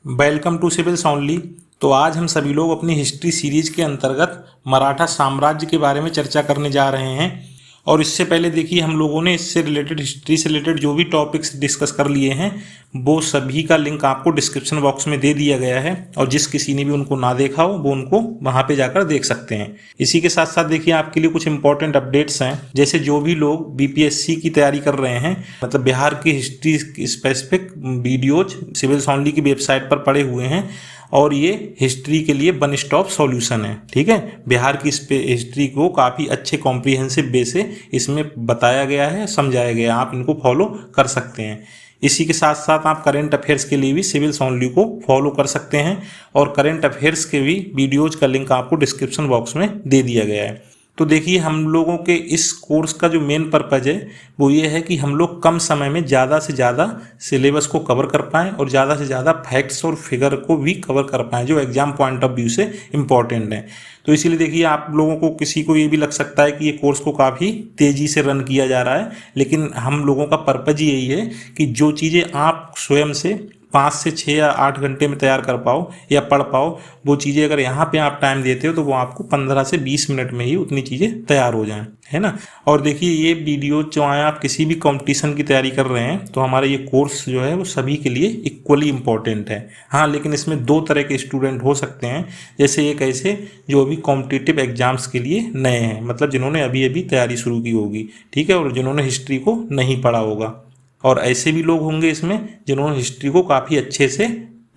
Welcome to civils only. तो आज हम सभी लोग अपनी हिस्ट्री सीरीज के अंतर्गत मराठा साम्राज्य के बारे में चर्चा करने जा रहे हैं। और इससे पहले देखिए, हम लोगों ने इससे रिलेटेड, हिस्ट्री से रिलेटेड जो भी टॉपिक्स डिस्कस कर लिए हैं वो सभी का लिंक आपको डिस्क्रिप्शन बॉक्स में दे दिया गया है। और जिस किसी ने भी उनको ना देखा हो वो उनको वहाँ पे जाकर देख सकते हैं। इसी के साथ साथ देखिए, आपके लिए कुछ इंपॉर्टेंट अपडेट्स हैं। जैसे जो भी लोग बीपीएससी की तैयारी कर रहे हैं, मतलब बिहार की history specific videos civils only की वेबसाइट पर पड़े हुए हैं और ये हिस्ट्री के लिए वन स्टॉप सॉल्यूशन है। ठीक है, बिहार की हिस्ट्री को काफ़ी अच्छे कॉम्प्रिहेंसिव वे से इसमें बताया गया है, समझाया गया है। आप इनको फॉलो कर सकते हैं। इसी के साथ साथ आप करंट अफेयर्स के लिए भी सिविल्स ओनली को फॉलो कर सकते हैं और करंट अफेयर्स के भी वीडियोज का लिंक आपको डिस्क्रिप्शन बॉक्स में दे दिया गया है। तो देखिए, हम लोगों के इस कोर्स का जो मेन पर्पज है वो ये है कि हम लोग कम समय में ज़्यादा से ज़्यादा सिलेबस को कवर कर पाएँ और ज़्यादा से ज़्यादा फैक्ट्स और फिगर को भी कवर कर पाएँ जो एग्जाम पॉइंट ऑफ व्यू से इम्पॉर्टेंट हैं। तो इसीलिए देखिए, आप लोगों को किसी को ये भी लग सकता है कि ये कोर्स को काफ़ी तेज़ी से रन किया जा रहा है, लेकिन हम लोगों का पर्पज ही यही है कि जो चीज़ें आप स्वयं से 5 से 6 या 8 घंटे में तैयार कर पाओ या पढ़ पाओ, वो चीज़ें अगर यहाँ पे आप टाइम देते हो तो वो आपको 15 से 20 मिनट में ही उतनी चीज़ें तैयार हो जाएं, है ना। और देखिए, ये वीडियो जो आए, आप किसी भी कंपटीशन की तैयारी कर रहे हैं तो हमारा ये कोर्स जो है वो सभी के लिए इक्वली इम्पॉर्टेंट है। हाँ, लेकिन इसमें 2 तरह के स्टूडेंट हो सकते हैं। जैसे एक ऐसे जो अभी कॉम्पिटिटिव एग्जाम्स के लिए नए हैं, मतलब जिन्होंने अभी अभी तैयारी शुरू की होगी, ठीक है, और जिन्होंने हिस्ट्री को नहीं पढ़ा होगा। और ऐसे भी लोग होंगे इसमें जिन्होंने हिस्ट्री को काफ़ी अच्छे से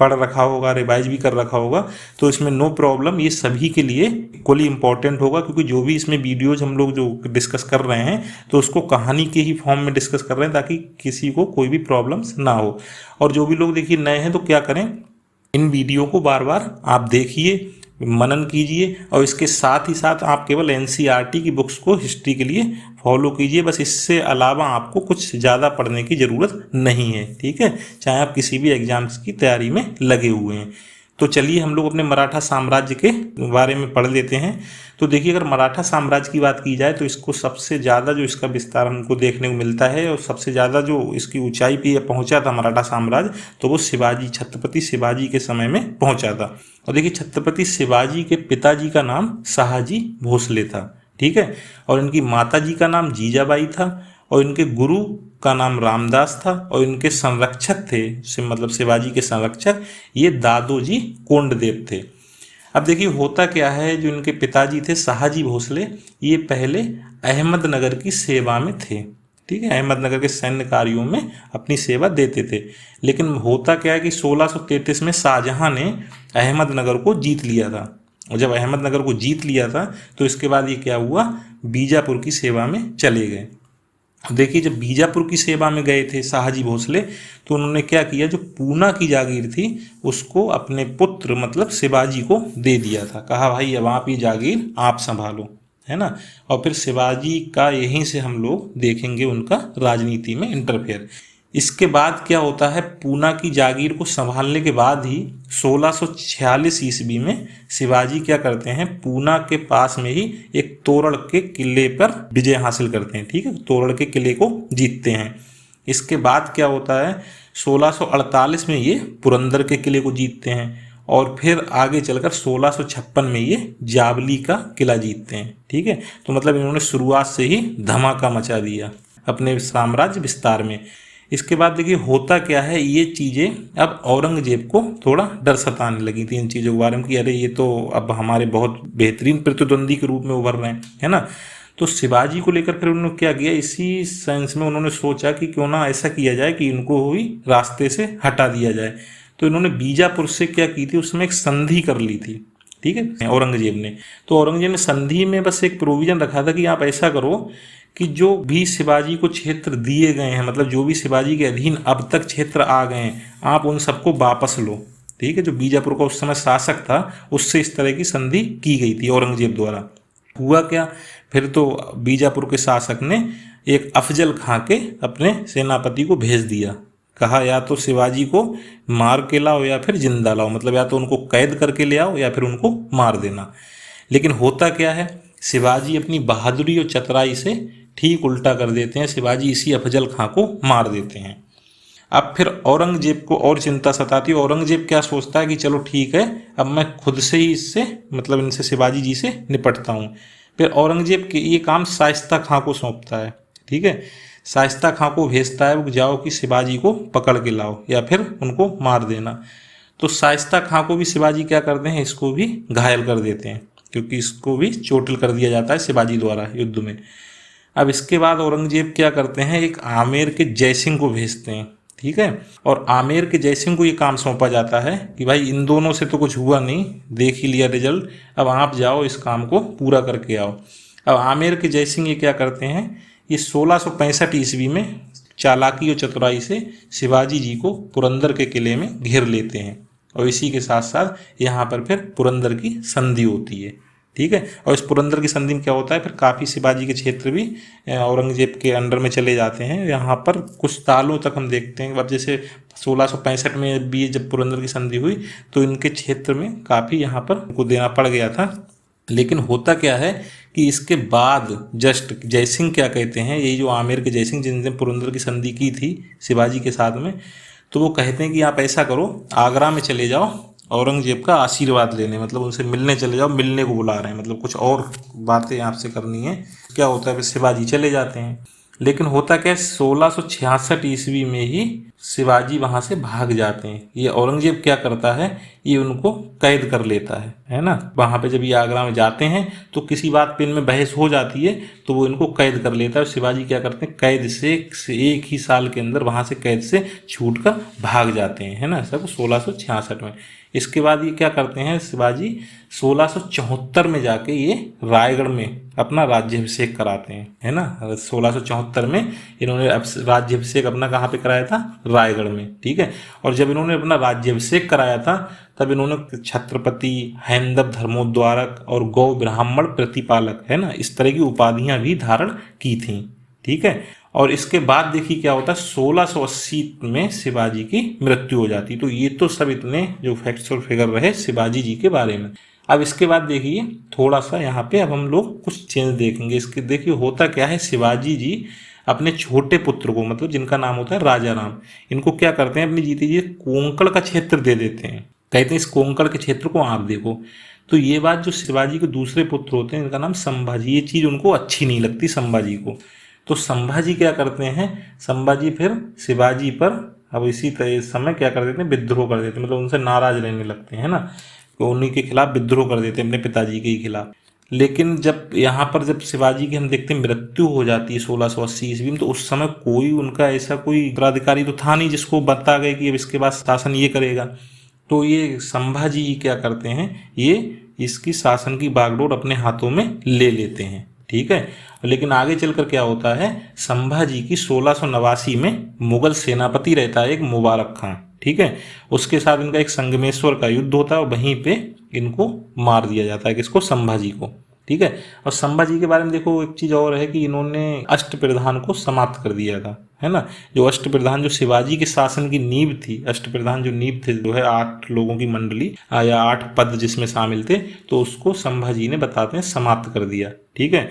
पढ़ रखा होगा, रिवाइज भी कर रखा होगा। तो इसमें नो प्रॉब्लम, ये सभी के लिए इक्वली इम्पॉर्टेंट होगा, क्योंकि जो भी इसमें वीडियोज हम लोग जो डिस्कस कर रहे हैं तो उसको कहानी के ही फॉर्म में डिस्कस कर रहे हैं ताकि किसी को कोई भी प्रॉब्लम्स ना हो। और जो भी लोग देखिए नए हैं तो क्या करें, इन वीडियो को बार बार आप देखिए, मनन कीजिए और इसके साथ ही साथ आप केवल एनसीईआरटी की बुक्स को हिस्ट्री के लिए फॉलो कीजिए। बस इससे अलावा आपको कुछ ज़्यादा पढ़ने की ज़रूरत नहीं है, ठीक है, चाहे आप किसी भी एग्जाम्स की तैयारी में लगे हुए हैं। तो चलिए हम लोग अपने मराठा साम्राज्य के बारे में पढ़ लेते हैं। तो देखिए, अगर मराठा साम्राज्य की बात की जाए तो इसको सबसे ज़्यादा जो इसका विस्तार हमको देखने को मिलता है और सबसे ज़्यादा जो इसकी ऊंचाई पे पहुंचा था मराठा साम्राज्य, तो वो शिवाजी, छत्रपति शिवाजी के समय में पहुंचा था। और देखिए, छत्रपति शिवाजी के पिताजी का नाम शाहजी भोसले था, ठीक है, और इनकी माताजी का नाम जीजाबाई था और इनके गुरु का नाम रामदास था और इनके संरक्षक थे, मतलब शिवाजी के संरक्षक, ये दादोजी कोंडदेव थे। अब देखिए, होता क्या है, जो इनके पिताजी थे शाहजी भोसले, ये पहले अहमदनगर की सेवा में थे, ठीक है, अहमदनगर के सैन्य कार्यों में अपनी सेवा देते थे। लेकिन होता क्या है कि 1633 में शाहजहां ने अहमदनगर को जीत लिया था। और जब अहमदनगर को जीत लिया था तो इसके बाद ये क्या हुआ, बीजापुर की सेवा में चले गए। देखिए, जब बीजापुर की सेवा में गए थे शाहजी भोसले, तो उन्होंने क्या किया, जो पूना की जागीर थी उसको अपने पुत्र मतलब शिवाजी को दे दिया था। कहा भाई अब आप ये जागीर आप संभालो, है ना। और फिर शिवाजी का यहीं से हम लोग देखेंगे उनका राजनीति में इंटरफेयर। इसके बाद क्या होता है, पूना की जागीर को संभालने के बाद ही 1646 ईस्वी में शिवाजी क्या करते हैं, पूना के पास में ही एक तोरण के किले पर विजय हासिल करते हैं, ठीक है, तोरण के किले को जीतते हैं। इसके बाद क्या होता है, 1648 में ये पुरंदर के किले को जीतते हैं और फिर आगे चलकर 1656 में ये जावली का किला जीतते हैं, ठीक है। तो मतलब इन्होंने शुरुआत से ही धमाका मचा दिया अपने साम्राज्य विस्तार में। इसके बाद देखिए, होता क्या है, ये चीज़ें अब औरंगजेब को थोड़ा डर सताने लगी थी इन चीज़ों के बारे में कि अरे ये तो अब हमारे बहुत बेहतरीन प्रतिद्वंदी के रूप में उभर रहे हैं, है ना। तो शिवाजी को लेकर फिर उन्होंने क्या किया, इसी सेंस में उन्होंने सोचा कि क्यों ना ऐसा किया जाए कि इनको भी रास्ते से हटा दिया जाए। तो इन्होंने बीजापुर से क्या की थी, उसमें एक संधि कर ली थी, ठीक है, औरंगजेब ने। तो औरंगजेब ने संधि में बस एक प्रोविजन रखा था कि आप ऐसा करो कि जो भी शिवाजी को क्षेत्र दिए गए हैं, मतलब जो भी शिवाजी के अधीन अब तक क्षेत्र आ गए हैं, आप उन सबको वापस लो, ठीक है। जो बीजापुर का उस समय शासक था उससे इस तरह की संधि की गई थी औरंगजेब द्वारा। हुआ क्या, फिर तो बीजापुर के शासक ने एक अफजल खां के अपने सेनापति को भेज दिया। कहा या तो शिवाजी को मार के लाओ या फिर जिंदा लाओ, मतलब या तो उनको कैद करके ले आओ या फिर उनको मार देना। लेकिन होता क्या है, शिवाजी अपनी बहादुरी और चतुराई से ठीक उल्टा कर देते हैं, शिवाजी इसी अफजल खां को मार देते हैं। अब फिर औरंगजेब को और चिंता सताती है। औरंगजेब क्या सोचता है कि चलो ठीक है, अब मैं खुद से ही इससे मतलब इनसे शिवाजी जी से निपटता हूँ। फिर औरंगजेब के ये काम शाइस्ता खां को सौंपता है। ठीक है, शाइस्ता खां को भेजता है वो जाओ कि शिवाजी को पकड़ के लाओ या फिर उनको मार देना। तो शाइस्ता खां को भी शिवाजी क्या करते हैं, इसको भी घायल कर देते हैं, क्योंकि इसको भी चोटिल कर दिया जाता है शिवाजी द्वारा युद्ध में। अब इसके बाद औरंगजेब क्या करते हैं, एक आमेर के जयसिंह को भेजते हैं। ठीक है, और आमेर के जयसिंह को ये काम सौंपा जाता है कि भाई इन दोनों से तो कुछ हुआ नहीं, देख ही लिया रिजल्ट, अब आप जाओ इस काम को पूरा करके आओ। अब आमेर के जयसिंह ये क्या करते हैं, ये 1665 ईस्वी में चालाकी और चतुराई से शिवाजी जी को पुरंदर के किले में घेर लेते हैं, और इसी के साथ साथ यहाँ पर फिर पुरंदर की संधि होती है। ठीक है, और इस पुरंदर की संधि में क्या होता है, फिर काफ़ी शिवाजी के क्षेत्र भी औरंगजेब के अंडर में चले जाते हैं। यहाँ पर कुछ सालों तक हम देखते हैं, अब जैसे 1665 में भी जब पुरंदर की संधि हुई तो इनके क्षेत्र में काफ़ी यहाँ पर उनको देना पड़ गया था। लेकिन होता क्या है कि इसके बाद जस्ट जयसिंह क्या कहते हैं, यही जो आमेर के जयसिंह जिनने पुरंदर की संधि की थी शिवाजी के साथ में, तो वो कहते हैं कि आप ऐसा करो, आगरा में चले जाओ औरंगजेब का आशीर्वाद लेने, मतलब उनसे मिलने चले जाओ, मिलने को बुला रहे हैं, मतलब कुछ और बातें आपसे करनी है। क्या होता है, फिर शिवाजी चले जाते हैं। लेकिन होता क्या है, 1666 ईस्वी में ही शिवाजी वहां से भाग जाते हैं। ये औरंगजेब क्या करता है, ये उनको कैद कर लेता है ना। वहां पे जब ये आगरा में जाते हैं तो किसी बात पे इनमें बहस हो जाती है, तो वो इनको कैद कर लेता है। और शिवाजी क्या करते हैं, कैद से एक ही साल के अंदर वहां से कैद से छूट कर भाग जाते हैं, है ना, सब 1666 में। इसके बाद ये क्या करते हैं, शिवाजी 1674 में जाके ये रायगढ़ में अपना राज्याभिषेक कराते हैं, है ना। 1674 में इन्होंने राज्याभिषेक अपना कहाँ पे कराया था, रायगढ़ में। ठीक है, और जब इन्होंने अपना राज्याभिषेक कराया था तब इन्होंने छत्रपति, हैंदव धर्मोद्धारक और गौ ब्राह्मण प्रतिपालक, है ना, इस तरह की उपाधियां भी धारण की थी। ठीक है, और इसके बाद देखिए क्या होता है, 1680 में शिवाजी की मृत्यु हो जाती। तो ये तो सब इतने जो फैक्ट्स और फिगर रहे शिवाजी जी के बारे में। अब इसके बाद देखिए थोड़ा सा यहाँ पे अब हम लोग कुछ चेंज देखेंगे। इसके देखिए होता क्या है, शिवाजी जी अपने छोटे पुत्र को, मतलब जिनका नाम होता है राजा राम, इनको क्या करते हैं, अपनी जीते जी कोंकण का क्षेत्र दे देते हैं। कहते हैं इस कोंकण के क्षेत्र को आप देखो। तो ये बात जो शिवाजी के दूसरे पुत्र होते हैं, इनका नाम संभाजी, ये चीज़ उनको अच्छी नहीं लगती संभाजी को। तो संभाजी क्या करते हैं, संभाजी फिर शिवाजी पर अब इसी तरह समय क्या कर देते हैं, विद्रोह कर देते हैं, मतलब उनसे नाराज रहने लगते हैं, है ना, तो उन्हीं के खिलाफ विद्रोह कर देते हैं, अपने पिताजी के ही खिलाफ। लेकिन जब यहाँ पर जब शिवाजी की हम देखते हैं मृत्यु हो जाती है 1680 ईस्वी में, तो उस समय कोई उनका ऐसा कोई उत्तराधिकारी तो था नहीं जिसको बता गए कि अब इसके बाद शासन ये करेगा। तो ये संभाजी क्या करते हैं, ये इसकी शासन की बागडोर अपने हाथों में ले लेते हैं। ठीक है, लेकिन आगे चलकर क्या होता है, संभाजी की 1689 में मुगल सेनापति रहता है एक मुबारक खां। ठीक है, उसके साथ इनका एक संगमेश्वर का युद्ध होता है और वहीं पे इनको मार दिया जाता है, किसको, संभाजी को। ठीक है, और संभाजी के बारे में देखो एक चीज़ और है कि इन्होंने अष्टप्रधान को समाप्त कर दिया था, है ना। जो अष्टप्रधान जो शिवाजी के शासन की नींव थी, अष्टप्रधान जो नींव थे, जो है 8 लोगों की मंडली या 8 पद जिसमें शामिल थे, तो उसको संभाजी ने बताते हैं समाप्त कर दिया। ठीक है,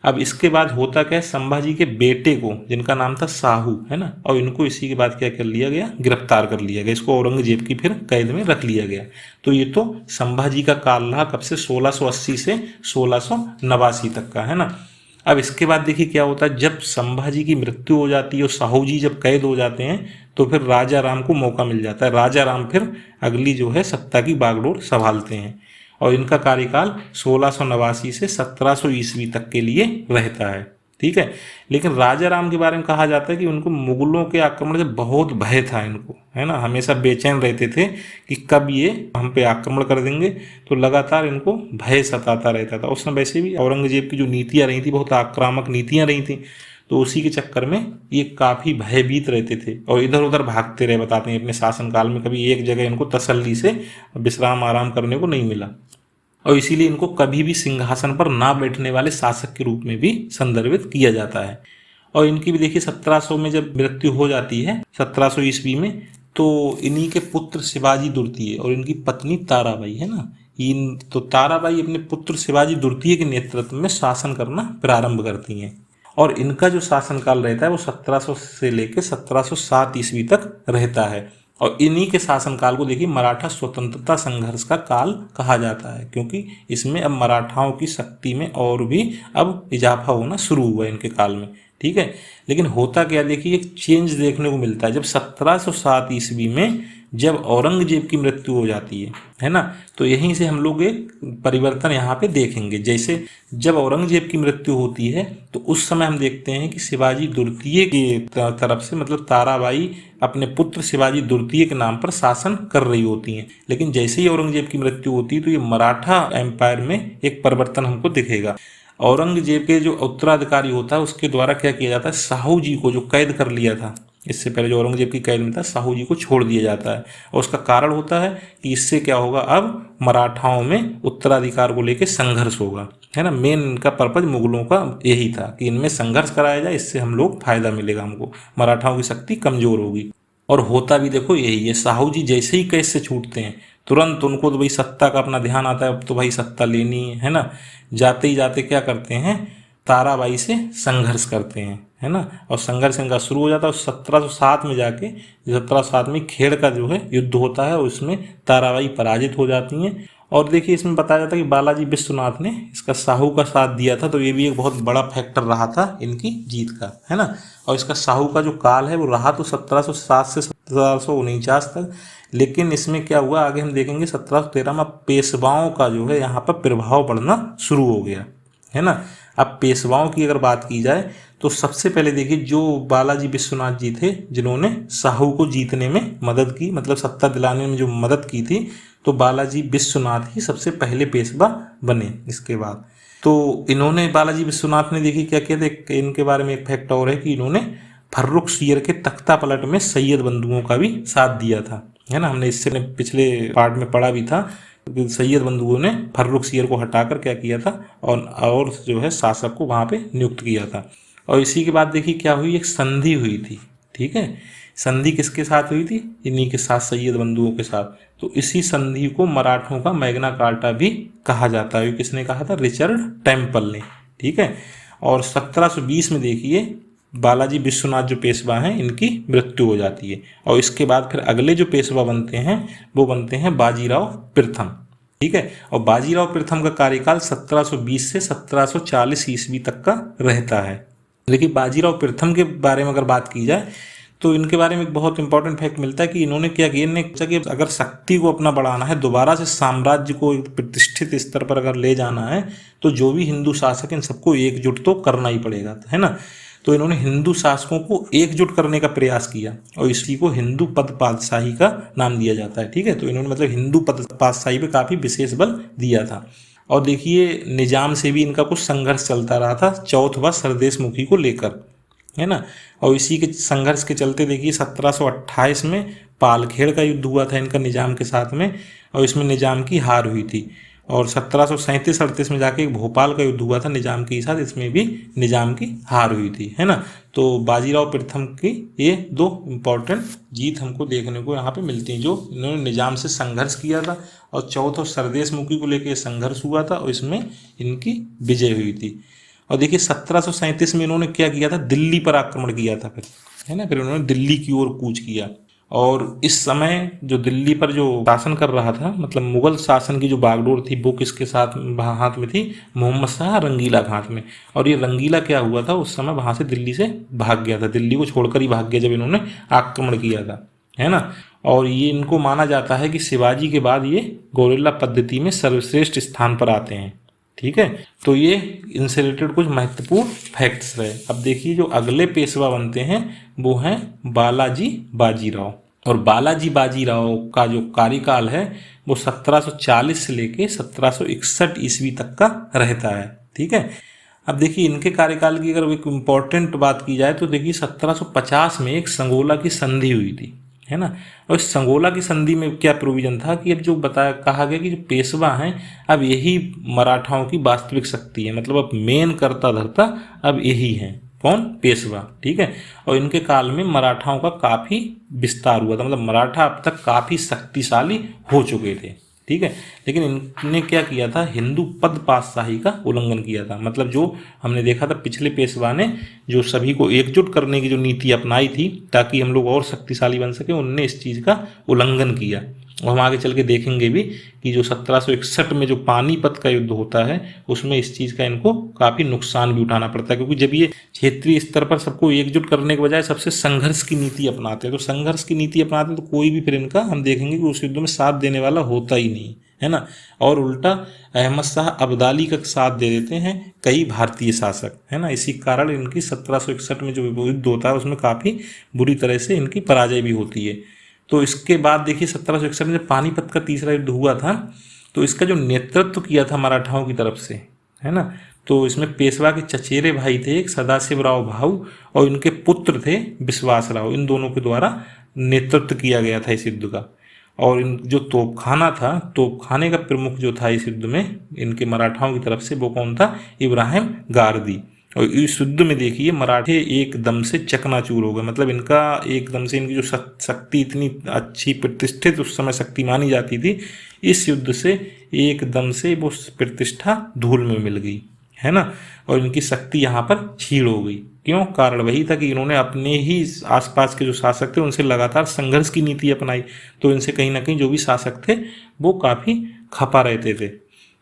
अब इसके बाद होता क्या है, संभाजी के बेटे को जिनका नाम था साहू, है ना, और इनको इसी के बाद क्या कर लिया गया, गिरफ्तार कर लिया गया, इसको औरंगजेब की फिर कैद में रख लिया गया। तो ये तो संभाजी का काल रहा कब से, 1680 से 1689 तक का, है ना। अब इसके बाद देखिए क्या होता है, जब संभाजी की मृत्यु हो जाती है और साहू जी जब कैद हो जाते हैं तो फिर राजा राम को मौका मिल जाता है। राजा राम फिर अगली जो है सत्ता की बागडोर संभालते हैं और इनका कार्यकाल 1689 से 1700 ईस्वी तक के लिए रहता है। ठीक है, लेकिन राजा राम के बारे में कहा जाता है कि उनको मुगलों के आक्रमण से बहुत भय था इनको, है ना, हमेशा बेचैन रहते थे कि कब ये हम पे आक्रमण कर देंगे, तो लगातार इनको भय सताता रहता था। उस समय वैसे भी औरंगजेब की जो नीतियाँ रही थी बहुत आक्रामक नीतियाँ रही थी, तो उसी के चक्कर में ये काफ़ी भयभीत रहते थे और इधर उधर भागते रहे। बताते हैं अपने शासनकाल में कभी एक जगह इनको तसल्ली से विश्राम आराम करने को नहीं मिला, और इसीलिए इनको कभी भी सिंहासन पर ना बैठने वाले शासक के रूप में भी संदर्भित किया जाता है। और इनकी भी देखिए 1700 में जब मृत्यु हो जाती है 1700 ईस्वी में, तो इन्हीं के पुत्र शिवाजी द्वितीय और इनकी पत्नी ताराबाई, है ना, इन तो ताराबाई अपने पुत्र शिवाजी द्वितीय के नेतृत्व में शासन करना प्रारंभ करती हैं। और इनका जो शासनकाल रहता है वो 1700 से लेकर 1707 ईस्वी तक रहता है। और इन्हीं के शासनकाल को देखिए मराठा स्वतंत्रता संघर्ष का काल कहा जाता है, क्योंकि इसमें अब मराठाओं की शक्ति में और भी अब इजाफा होना शुरू हुआ इनके काल में। ठीक है, लेकिन होता क्या, देखिए एक चेंज देखने को मिलता है। जब 1707 ईस्वी में जब औरंगजेब की मृत्यु हो जाती है ना, तो यहीं से हम लोग एक परिवर्तन यहाँ पे देखेंगे। जैसे जब औरंगजेब की मृत्यु होती है तो उस समय हम देखते हैं कि शिवाजी द्वितीय की तरफ से, मतलब ताराबाई अपने पुत्र शिवाजी द्वितीय के नाम पर शासन कर रही होती हैं। लेकिन जैसे ही औरंगजेब की मृत्यु होती है तो ये मराठा एम्पायर में एक परिवर्तन हमको दिखेगा। औरंगजेब के जो उत्तराधिकारी होता है उसके द्वारा क्या किया जाता है, साहू जी को जो कैद कर लिया था, इससे पहले जो औरंगजेब की कैद में था, साहू जी को छोड़ दिया जाता है। और उसका कारण होता है कि इससे क्या होगा, अब मराठाओं में उत्तराधिकार को लेकर संघर्ष होगा, है ना। मेन इनका पर्पज मुगलों का यही था कि इनमें संघर्ष कराया जाए, इससे हम लोग फायदा मिलेगा, हमको मराठाओं की शक्ति कमजोर होगी। और होता भी देखो यही है। साहू जी जैसे ही कैद से छूटते हैं तुरंत उनको तो भाई सत्ता का अपना ध्यान आता है, अब तो भाई सत्ता लेनी है ना। जाते ही जाते क्या करते हैं, ताराबाई से संघर्ष करते हैं, है ना। और संघर्ष इनका शुरू हो जाता है। 1707 में जाके 1707 में खेड़ का जो है युद्ध होता है और उसमें ताराबाई पराजित हो जाती हैं। और देखिए इसमें बताया जाता है कि बालाजी विश्वनाथ ने इसका साहू का साथ दिया था, तो ये भी एक बहुत बड़ा फैक्टर रहा था इनकी जीत का, है ना। और इसका साहू का जो काल है वो रहा तो 1707 से 1749 तक। लेकिन इसमें क्या हुआ आगे हम देखेंगे, 1713 में पेशवाओं का जो है यहाँ पर प्रभाव बढ़ना शुरू हो गया, है ना। अब पेशवाओं की अगर बात की जाए तो सबसे पहले देखिए जो बालाजी विश्वनाथ जी थे जिन्होंने साहू को जीतने में मदद की, मतलब सत्ता दिलाने में जो मदद की थी, तो बालाजी विश्वनाथ ही सबसे पहले पेशवा बने। इसके बाद तो इन्होंने, बालाजी विश्वनाथ ने देखिए क्या किया था, इनके बारे में एक फैक्ट और है कि इन्होंने फर्रुखसियर के तख्ता पलट में सैयद बंधुओं का भी साथ दिया था, है ना। हमने इससे पिछले पार्ट में पढ़ा भी था। सैयद बंधुओं ने फर्रुखसियर को हटाकर क्या किया था और जो है शासक को वहाँ पे नियुक्त किया था। और इसी के बाद देखिए क्या हुई, एक संधि हुई थी। ठीक है, संधि किसके साथ हुई थी, इन्हीं के साथ, सैयद बंधुओं के साथ। तो इसी संधि को मराठों का मैग्ना कार्टा भी कहा जाता है। किसने कहा था, रिचर्ड टेम्पल ने। ठीक है, और 1720 में देखिए बालाजी विश्वनाथ जो पेशवा हैं इनकी मृत्यु हो जाती है। और इसके बाद फिर अगले जो पेशवा बनते हैं वो बनते हैं बाजीराव प्रथम। ठीक है, और बाजीराव प्रथम का कार्यकाल 1720 से 1740 ईस्वी तक का रहता है। लेकिन बाजीराव प्रथम के बारे में अगर बात की जाए तो इनके बारे में एक बहुत इंपॉर्टेंट फैक्ट मिलता है कि इन्होंने क्या किया, इन्होंने सोचा कि अगर शक्ति को अपना बढ़ाना है, दोबारा से साम्राज्य को एक प्रतिष्ठित स्तर पर अगर ले जाना है, तो जो भी हिंदू शासक इन सबको एकजुट तो करना ही पड़ेगा, है ना। तो इन्होंने हिंदू शासकों को एकजुट करने का प्रयास किया और इसी को हिंदू पद पातशाही का नाम दिया जाता है। ठीक है, तो इन्होंने मतलब हिंदू पद पातशाही पे काफ़ी विशेष बल दिया था। और देखिए निजाम से भी इनका कुछ संघर्ष चलता रहा था, चौथवा सरदेशमुखी को लेकर, है ना। और इसी के संघर्ष के चलते देखिए 1728 में पालखेड़ का युद्ध हुआ था इनका निजाम के साथ में, और इसमें निजाम की हार हुई थी। और 1737-38 में जाके भोपाल का युद्ध हुआ था निजाम के साथ, इसमें भी निजाम की हार हुई थी, है ना। तो बाजीराव प्रथम की ये दो इम्पोर्टेंट जीत हमको देखने को यहाँ पे मिलती हैं, जो इन्होंने निजाम से संघर्ष किया था और चौथा सरदेशमुखी को लेकर संघर्ष हुआ था और इसमें इनकी विजय हुई थी। और देखिए 1737 में इन्होंने क्या किया था, दिल्ली पर आक्रमण किया था फिर, है ना। फिर उन्होंने दिल्ली की ओर कूच किया। और इस समय जो दिल्ली पर जो शासन कर रहा था, मतलब मुगल शासन की जो बागडोर थी, वो किसके साथ हाथ में थी, मोहम्मद शाह रंगीला के हाथ में। और ये रंगीला क्या हुआ था, उस समय वहाँ से दिल्ली से भाग गया था, दिल्ली को छोड़कर ही भाग गया जब इन्होंने आक्रमण किया था, है ना। और ये इनको माना जाता है कि शिवाजी के बाद ये गौरेला पद्धति में सर्वश्रेष्ठ स्थान पर आते हैं। ठीक है, तो ये इनसे रिलेटेड कुछ महत्वपूर्ण फैक्ट्स रहे। अब देखिए जो अगले पेशवा बनते हैं वो हैं बालाजी बाजीराव। और बालाजी बाजीराव का जो कार्यकाल है वो 1740 से लेके 1761 ईस्वी तक का रहता है। ठीक है, अब देखिए इनके कार्यकाल की अगर एक इम्पॉर्टेंट बात की जाए तो देखिए 1750 में एक संगोला की संधि हुई थी, है ना। और इस संगोला की संधि में क्या प्रोविजन था कि अब जो बताया कहा गया कि जो पेशवा हैं अब यही मराठाओं की वास्तविक शक्ति है, मतलब अब मेन करता धरता अब यही है, कौन, पेशवा। ठीक है, और इनके काल में मराठाओं का काफ़ी विस्तार हुआ था, मतलब मराठा अब तक काफ़ी शक्तिशाली हो चुके थे। ठीक है। लेकिन इनने क्या किया था, हिंदू पद पातशाही का उल्लंघन किया था। मतलब जो हमने देखा था पिछले पेशवा ने जो सभी को एकजुट करने की जो नीति अपनाई थी ताकि हम लोग और शक्तिशाली बन सके, उनने इस चीज़ का उल्लंघन किया। और हम आगे चल के देखेंगे भी कि जो 1761 में जो पानीपत का युद्ध होता है उसमें इस चीज़ का इनको काफ़ी नुकसान भी उठाना पड़ता है, क्योंकि जब ये क्षेत्रीय स्तर पर सबको एकजुट करने के बजाय सबसे संघर्ष की नीति अपनाते हैं, तो संघर्ष की नीति अपनाते हैं तो कोई भी फिर इनका हम देखेंगे कि उस युद्ध में साथ देने वाला होता ही नहीं है ना। और उल्टा अहमद शाह अब्दाली का साथ दे देते हैं कई भारतीय शासक, है ना। इसी कारण इनकी 1761 में जो युद्ध होता है उसमें काफ़ी बुरी तरह से इनकी पराजय भी होती है। तो इसके बाद देखिए 1761 में जब पानीपत का तीसरा युद्ध हुआ था तो इसका जो नेतृत्व किया था मराठाओं की तरफ से, है ना, तो इसमें पेशवा के चचेरे भाई थे एक सदाशिवराव भाऊ और इनके पुत्र थे विश्वास राव, इन दोनों के द्वारा नेतृत्व किया गया था इस युद्ध का। और इन जो तोपखाना था, तोपखाने का प्रमुख जो था इस युद्ध में इनके मराठाओं की तरफ से, वो कौन था, इब्राहिम गारदी। और इस युद्ध में देखिए मराठे एकदम से चकनाचूर हो गए। मतलब इनका एकदम से इनकी जो शक्ति इतनी अच्छी प्रतिष्ठित उस समय शक्ति मानी जाती थी, इस युद्ध से एकदम से वो प्रतिष्ठा धूल में मिल गई, है ना। और इनकी शक्ति यहाँ पर क्षीण हो गई। क्यों? कारण वही था कि इन्होंने अपने ही आसपास के जो शासक थे उनसे लगातार संघर्ष की नीति अपनाई, तो इनसे कहीं ना कहीं जो भी शासक थे वो काफ़ी खपा रहते थे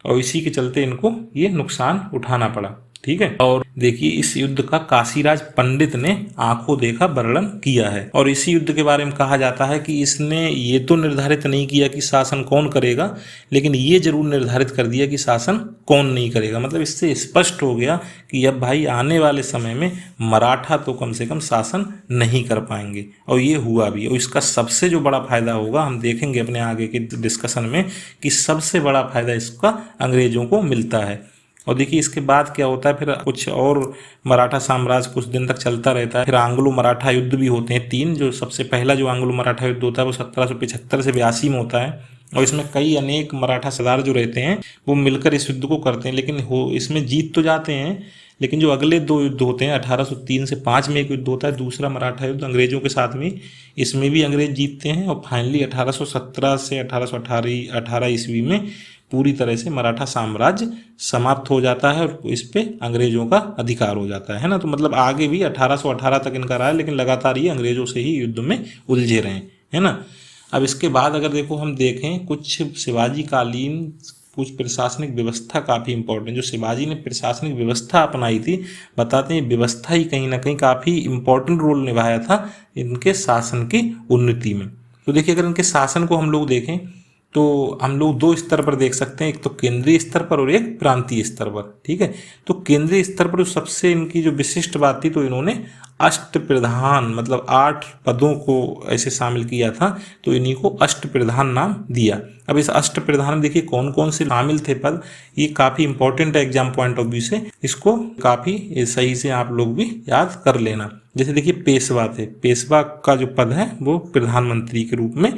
और इसी के चलते इनको ये नुकसान उठाना पड़ा, ठीक है। और देखिए इस युद्ध का काशीराज पंडित ने आंखों देखा वर्णन किया है और इसी युद्ध के बारे में कहा जाता है कि इसने ये तो निर्धारित नहीं किया कि शासन कौन करेगा, लेकिन ये जरूर निर्धारित कर दिया कि शासन कौन नहीं करेगा। मतलब इससे स्पष्ट हो गया कि अब भाई आने वाले समय में मराठा तो कम से कम शासन नहीं कर पाएंगे, और ये हुआ भी। और इसका सबसे जो बड़ा फायदा होगा, हम देखेंगे अपने आगे के डिस्कशन में, कि सबसे बड़ा फायदा इसका अंग्रेजों को मिलता है। और देखिए इसके बाद क्या होता है, फिर कुछ और मराठा साम्राज्य कुछ दिन तक चलता रहता है। फिर आंग्लो मराठा युद्ध भी होते हैं 3। जो सबसे पहला जो आंग्लो मराठा युद्ध होता है वो 1775 से 82 में होता है और इसमें कई अनेक मराठा सरदार जो रहते हैं वो मिलकर इस युद्ध को करते हैं, लेकिन इसमें जीत तो जाते हैं, लेकिन जो अगले 2 युद्ध होते हैं 1803 से 5 में एक युद्ध होता है दूसरा मराठा युद्ध अंग्रेजों के साथ में, इसमें भी अंग्रेज जीतते हैं और फाइनली 1817 से 1818 ईस्वी में पूरी तरह से मराठा साम्राज्य समाप्त हो जाता है और इस पे अंग्रेजों का अधिकार हो जाता है ना। तो मतलब आगे भी 1818 तक इनका रहा है, लेकिन लगातार ये अंग्रेजों से ही युद्ध में उलझे रहे, है ना। अब इसके बाद अगर देखो हम देखें कुछ शिवाजी कालीन कुछ प्रशासनिक व्यवस्था काफ़ी इंपॉर्टेंट, जो शिवाजी ने प्रशासनिक व्यवस्था अपनाई थी, बताते हैं व्यवस्था ही कहीं ना कहीं काफ़ी इंपॉर्टेंट रोल निभाया था इनके शासन की उन्नति में। तो देखिए अगर इनके शासन को हम लोग देखें तो हम लोग 2 स्तर पर देख सकते हैं, एक तो केंद्रीय स्तर पर और एक प्रांतीय स्तर पर, ठीक है। तो केंद्रीय स्तर पर सबसे इनकी जो विशिष्ट बात थी, तो इन्होंने अष्टप्रधान मतलब 8 पदों को ऐसे शामिल किया था, तो इन्हीं को अष्टप्रधान नाम दिया। अब इस अष्टप्रधान में देखिए कौन कौन से शामिल थे पद, ये काफ़ी इंपॉर्टेंट है एग्जाम पॉइंट ऑफ व्यू से, इसको काफ़ी सही से आप लोग भी याद कर लेना। जैसे देखिए पेशवा थे, पेशवा का जो पद है वो प्रधानमंत्री के रूप में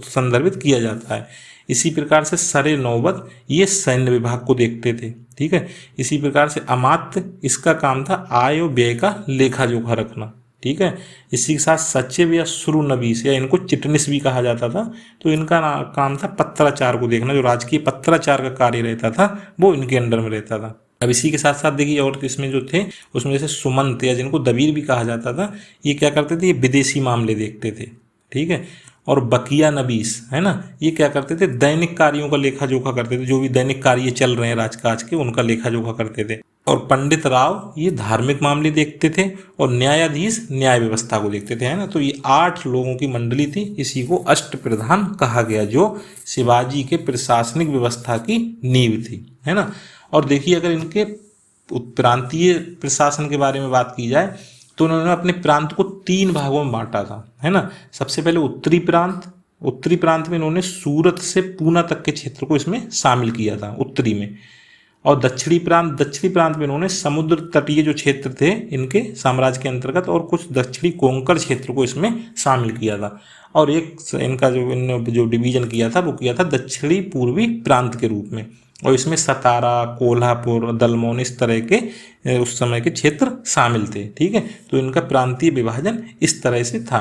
संदर्भित किया जाता है। इसी प्रकार से सरे नौबत ये सैन्य विभाग को देखते थे, ठीक है। इसी प्रकार से अमात्य, इसका काम था आय और व्यय का लेखा जोखा रखना, ठीक है। इसी के साथ सचिव या शुरुनबीस या इनको चिटनिस भी कहा जाता था, तो इनका काम था पत्राचार को देखना, जो राजकीय पत्राचार का कार्य रहता था वो इनके अंडर में रहता था। अब इसी के साथ साथ देखिए और इसमें जो थे उसमें जैसे सुमंत या जिनको दबीर भी कहा जाता था, ये क्या करते थे, ये विदेशी मामले देखते थे, ठीक है। और बकिया नबीस, है ना, ये क्या करते थे, दैनिक कार्यों का लेखा जोखा करते थे, जो भी दैनिक कार्य चल रहे हैं राजकाज के उनका लेखा जोखा करते थे। और पंडित राव ये धार्मिक मामले देखते थे और न्यायाधीश न्याय व्यवस्था को देखते थे, है ना। तो ये 8 लोगों की मंडली थी, इसी को अष्टप्रधान कहा गया, जो शिवाजी के प्रशासनिक व्यवस्था की नींव थी, है ना। और देखिए अगर इनके प्रांतीय प्रशासन के बारे में बात की जाए तो उन्होंने अपने प्रांत को 3 भागों में बांटा था, है ना। सबसे पहले उत्तरी प्रांत में इन्होंने सूरत से पूना तक के क्षेत्र को इसमें शामिल किया था उत्तरी में। और दक्षिणी प्रांत में इन्होंने समुद्र तटीय जो क्षेत्र थे इनके साम्राज्य के अंतर्गत और कुछ दक्षिणी कोंकण क्षेत्र को इसमें शामिल किया था। और एक इनका जो डिवीजन किया था वो किया था दक्षिणी पूर्वी प्रांत के रूप में, और इसमें सतारा, कोल्हापुर, दलमोन इस तरह के उस समय के क्षेत्र शामिल थे, ठीक है। तो इनका प्रांतीय विभाजन इस तरह से था।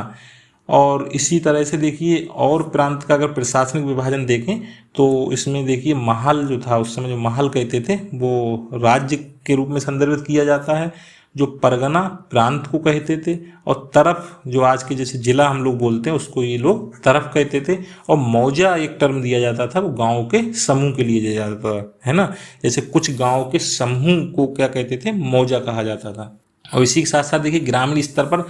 और इसी तरह से देखिए और प्रांत का अगर प्रशासनिक विभाजन देखें तो इसमें देखिए महल जो था उस समय, जो महल कहते थे वो राज्य के रूप में संदर्भित किया जाता है, जो परगना प्रांत को कहते थे, और तरफ जो आज के जैसे जिला हम लोग बोलते हैं उसको ये लोग तरफ कहते थे, और मौजा एक टर्म दिया जाता था, वो गाँव के समूह के लिए दिया जाता था, है ना। जैसे कुछ गाँव के समूह को क्या कहते थे, मौजा कहा जाता था। और इसी के साथ साथ देखिए ग्रामीण स्तर पर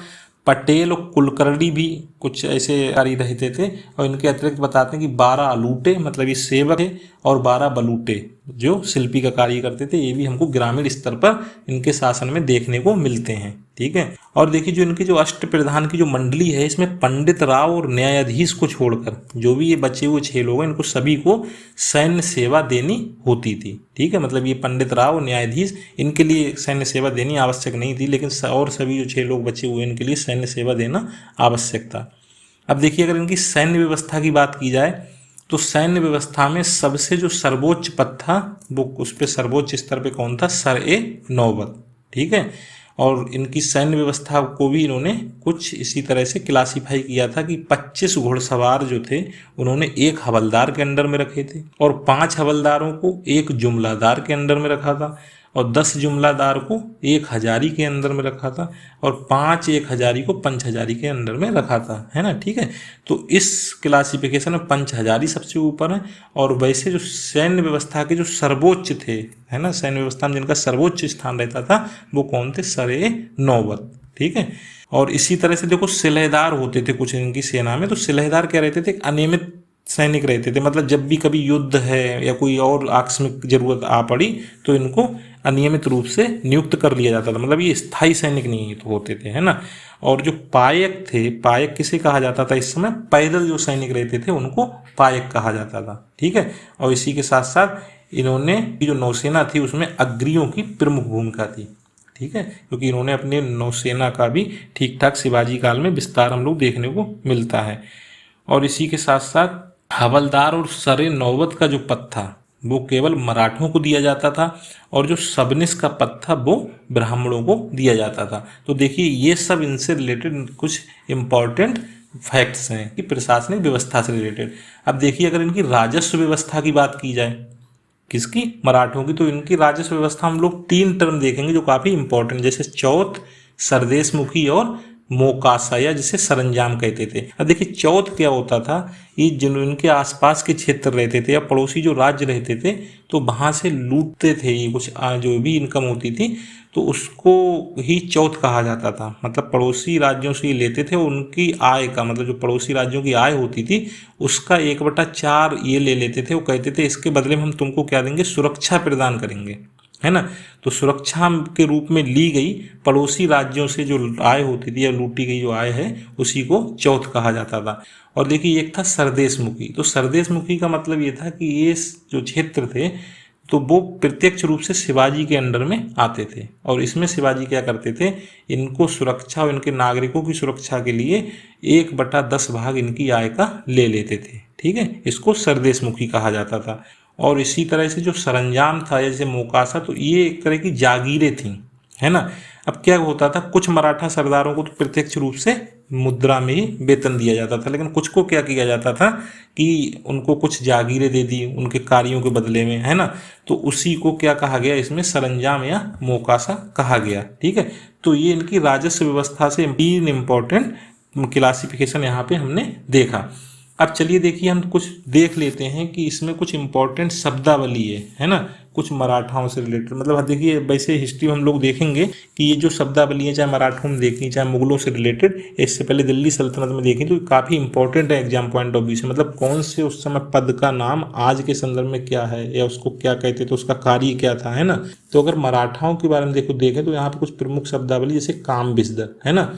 पटेल और कुलकर्णी भी कुछ ऐसे कार्य रहते थे, और इनके अतिरिक्त बताते हैं कि 12 अलूटे मतलब ये सेवक थे, और 12 बलूटे जो शिल्पी का कार्य करते थे, ये भी हमको ग्रामीण स्तर पर इनके शासन में देखने को मिलते हैं। ठीक है। और देखिए जो इनकी जो अष्ट प्रधान की जो मंडली है, इसमें पंडित राव और न्यायाधीश को छोड़कर जो भी ये बचे हुए 6 लोग हैं, इनको सभी को सैन्य सेवा देनी होती थी। ठीक है, मतलब ये पंडित राव और न्यायाधीश, इनके लिए सैन्य सेवा देनी आवश्यक नहीं थी, लेकिन और सभी जो 6 लोग बचे हुए इनके लिए सैन्य सेवा देना आवश्यक था। अब देखिए अगर इनकी सैन्य व्यवस्था की बात की जाए तो सैन्य व्यवस्था में सबसे जो सर्वोच्च पद था वो उस पर सर्वोच्च स्तर पे कौन था, सर-ए-नौबत। ठीक है। और इनकी सैन्य व्यवस्था को भी इन्होंने कुछ इसी तरह से क्लासीफाई किया था कि 25 घुड़सवार जो थे उन्होंने एक हवलदार के अंडर में रखे थे, और 5 हवलदारों को एक जुमलादार के अंडर में रखा था, और 10 जुमलादार को एक हजारी के अंदर में रखा था, और 5 एक हजारी को पंच हजारी के अंदर में रखा था, है ना। ठीक है। तो इस क्लासिफिकेशन में पंच हजारी सबसे ऊपर है, और वैसे जो सैन्य व्यवस्था के जो सर्वोच्च थे, है ना, सैन्य व्यवस्था में जिनका सर्वोच्च स्थान रहता था वो कौन थे, सर-ए-नौबत। ठीक है। और इसी तरह से देखो सिलहदार होते थे कुछ इनकी सेना में, तो सिलहदार क्या रहते थे, अनियमित सैनिक रहते थे, मतलब जब भी कभी युद्ध है या कोई और आकस्मिक जरूरत आ पड़ी तो इनको अनियमित रूप से नियुक्त कर लिया जाता था, मतलब ये स्थायी सैनिक नहीं तो होते थे, है ना। और जो पायक थे, पायक किसे कहा जाता था इस समय, पैदल जो सैनिक रहते थे उनको पायक कहा जाता था। ठीक है। और इसी के साथ साथ इन्होंने जो नौसेना थी उसमें अग्रियों की प्रमुख भूमिका थी। ठीक है, क्योंकि इन्होंने अपने नौसेना का भी ठीक ठाक शिवाजी काल में विस्तार हम लोग देखने को मिलता है। और इसी के साथ साथ हवलदार और सर-ए-नौबत का जो पद था वो केवल मराठों को दिया जाता था, और जो सबनिस का पद था वो ब्राह्मणों को दिया जाता था। तो देखिए ये सब इनसे रिलेटेड कुछ इम्पॉर्टेंट फैक्ट्स हैं कि प्रशासनिक व्यवस्था से रिलेटेड। अब देखिए अगर इनकी राजस्व व्यवस्था की बात की जाए, किसकी, मराठों की, तो इनकी राजस्व व्यवस्था हम लोग 3 टर्म देखेंगे जो काफ़ी इंपॉर्टेंट, जैसे चौथ, सरदेशमुखी और मोकासा, या जिसे सरंजाम कहते थे। अब देखिए चौथ क्या होता था, ये जिन इनके आसपास के क्षेत्र रहते थे या पड़ोसी जो राज्य रहते थे तो वहाँ से लूटते थे ये कुछ जो भी इनकम होती थी तो उसको ही चौथ कहा जाता था। मतलब पड़ोसी राज्यों से ये लेते थे, उनकी आय का मतलब जो पड़ोसी राज्यों की आय होती थी उसका 1/4 ये ले लेते थे। वो कहते थे इसके बदले में हम तुमको क्या देंगे, सुरक्षा प्रदान करेंगे, है ना। तो सुरक्षा के रूप में ली गई पड़ोसी राज्यों से जो आय होती थी या लूटी गई जो आय है उसी को चौथ कहा जाता था। और देखिए एक था सरदेशमुखी, तो सरदेशमुखी का मतलब ये था कि ये जो क्षेत्र थे तो वो प्रत्यक्ष रूप से शिवाजी के अंडर में आते थे, और इसमें शिवाजी क्या करते थे, इनको सुरक्षा और इनके नागरिकों की सुरक्षा के लिए 1/10 भाग इनकी आय का ले लेते थे। ठीक है, इसको सरदेशमुखी कहा जाता था। और इसी तरह से जो सरंजाम था जैसे मोकासा, तो ये एक तरह की जागीरें थीं, है ना। अब क्या होता था, कुछ मराठा सरदारों को तो प्रत्यक्ष रूप से मुद्रा में ही वेतन दिया जाता था, लेकिन कुछ को क्या किया जाता था कि उनको कुछ जागीरें दे दी उनके कार्यों के बदले में, है ना। तो उसी को क्या कहा गया, इसमें सरंजाम या मोकासा कहा गया। ठीक है, तो ये इनकी राजस्व व्यवस्था से 3 इम्पोर्टेंट क्लासिफिकेशन यहाँ पे हमने देखा। अब चलिए देखिए हम कुछ देख लेते हैं कि इसमें कुछ इम्पोर्टेंट शब्दावली है ना, कुछ मराठाओं से रिलेटेड। मतलब देखिए वैसे हिस्ट्री में हम लोग देखेंगे कि ये जो शब्दावली है चाहे मराठों में देखी चाहे मुगलों से रिलेटेड, इससे पहले दिल्ली सल्तनत में देखी, तो काफ़ी इंपॉर्टेंट है एग्जाम पॉइंट ऑफ व्यू से। मतलब कौन से उस समय पद का नाम आज के संदर्भ में क्या है या उसको क्या कहते थे, उसका कार्य क्या था, है ना। तो अगर मराठाओं के बारे में देखें तो यहाँ पर कुछ प्रमुख शब्दावली जैसे काम बिस्दर, है ना,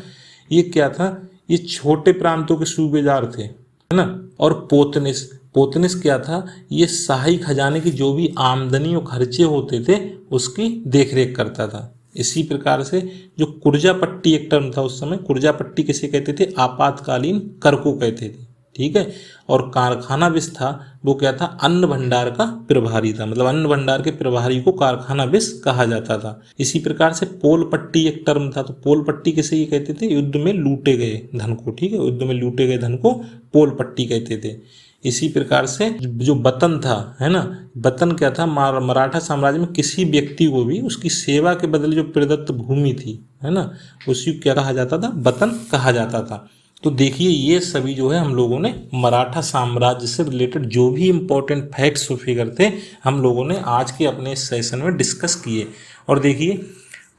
ये क्या था, ये छोटे प्रांतों के सूबेदार थे, है ना। और पोतनिस, पोतनिस क्या था, ये शाही खजाने की जो भी आमदनी और खर्चे होते थे उसकी देखरेख करता था। इसी प्रकार से जो कुर्जा पट्टी एक टर्म था उस समय, कुर्जा पट्टी किसे कहते थे, आपातकालीन कर को कहते थे। ठीक है। और कारखानाविश था वो क्या था, अन्न भंडार का प्रभारी था, मतलब अन्न भंडार के प्रभारी को कारखानाविश कहा जाता था। इसी प्रकार से पोल पट्टी एक टर्म था, तो पोल पट्टी किसे ये कहते थे, युद्ध में लूटे गए धन को, ठीक है, युद्ध में लूटे गए धन को पोल पट्टी कहते थे। इसी प्रकार से जो बतन था, है ना, बतन क्या था, मराठा साम्राज्य में किसी व्यक्ति को भी उसकी सेवा के बदले जो प्रदत्त भूमि थी, है ना, उसी क्या कहा जाता था, बतन कहा जाता था। तो देखिए ये सभी जो है हम लोगों ने मराठा साम्राज्य से रिलेटेड जो भी इम्पोर्टेंट फैक्ट्स और फिगर थे हम लोगों ने आज के अपने इस सेशन में डिस्कस किए। और देखिए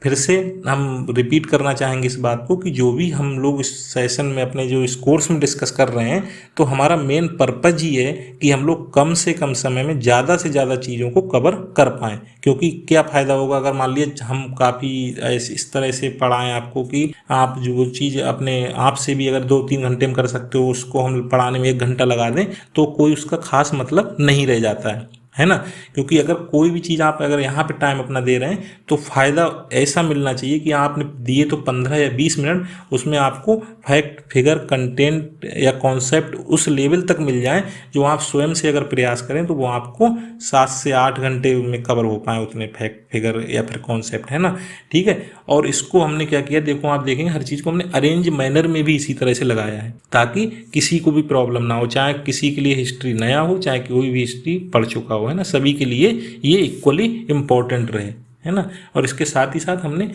फिर से हम रिपीट करना चाहेंगे इस बात को कि जो भी हम लोग इस सेशन में अपने जो इस कोर्स में डिस्कस कर रहे हैं, तो हमारा मेन पर्पज ये है कि हम लोग कम से कम समय में ज़्यादा से ज़्यादा चीज़ों को कवर कर पाएँ। क्योंकि क्या फ़ायदा होगा अगर मान लीजिए हम काफ़ी इस तरह से पढ़ाएं आपको कि आप जो चीज़ अपने आप से भी अगर 2-3 घंटे में कर सकते हो, उसको हम पढ़ाने में 1 घंटा लगा दें तो कोई उसका खास मतलब नहीं रह जाता है ना। क्योंकि अगर कोई भी चीज़ आप अगर यहाँ पे टाइम अपना दे रहे हैं तो फ़ायदा ऐसा मिलना चाहिए कि आपने दिए तो 15 या 20 मिनट, उसमें आपको फैक्ट फिगर कंटेंट या कॉन्सेप्ट उस लेवल तक मिल जाए जो आप स्वयं से अगर प्रयास करें तो वो आपको 7 से 8 घंटे में कवर हो पाए उतने फैक्ट फिगर या फिर कॉन्सेप्ट, है ना, ठीक है। और इसको हमने क्या किया, देखो आप देखेंगे हर चीज़ को हमने अरेंज मैनर में भी इसी तरह से लगाया है ताकि किसी को भी प्रॉब्लम ना हो, चाहे किसी के लिए हिस्ट्री नया हो चाहे कोई भी हिस्ट्री पढ़ चुका हो, है ना, सभी के लिए ये इक्वली इम्पोर्टेंट रहे, है ना। और इसके साथ ही साथ हमने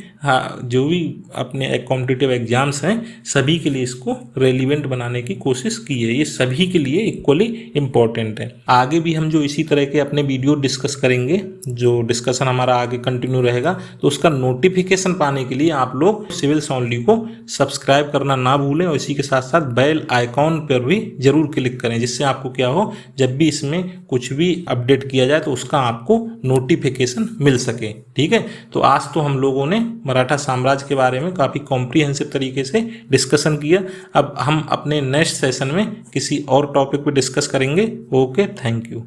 जो भी अपने कॉम्पिटिटिव एग्जाम्स हैं सभी के लिए इसको रेलिवेंट बनाने की कोशिश की है। ये सभी के लिए इक्वली इम्पोर्टेंट है। आगे भी हम जो इसी तरह के अपने वीडियो डिस्कस करेंगे, जो डिस्कशन हमारा आगे कंटिन्यू रहेगा, तो उसका नोटिफिकेशन पाने के लिए आप लोग सिविल्स ओनली को सब्सक्राइब करना ना भूलें और इसी के साथ साथ बेल आइकॉन पर भी जरूर क्लिक करें, जिससे आपको क्या हो, जब भी इसमें कुछ भी अपडेट किया जाए तो उसका आपको नोटिफिकेशन मिल सके, ठीक है। तो आज तो हम लोगों ने मराठा साम्राज्य के बारे में काफ़ी कॉम्प्रिहेंसिव तरीके से डिस्कशन किया। अब हम अपने नेक्स्ट सेशन में किसी और टॉपिक पे डिस्कस करेंगे। Okay, thank you.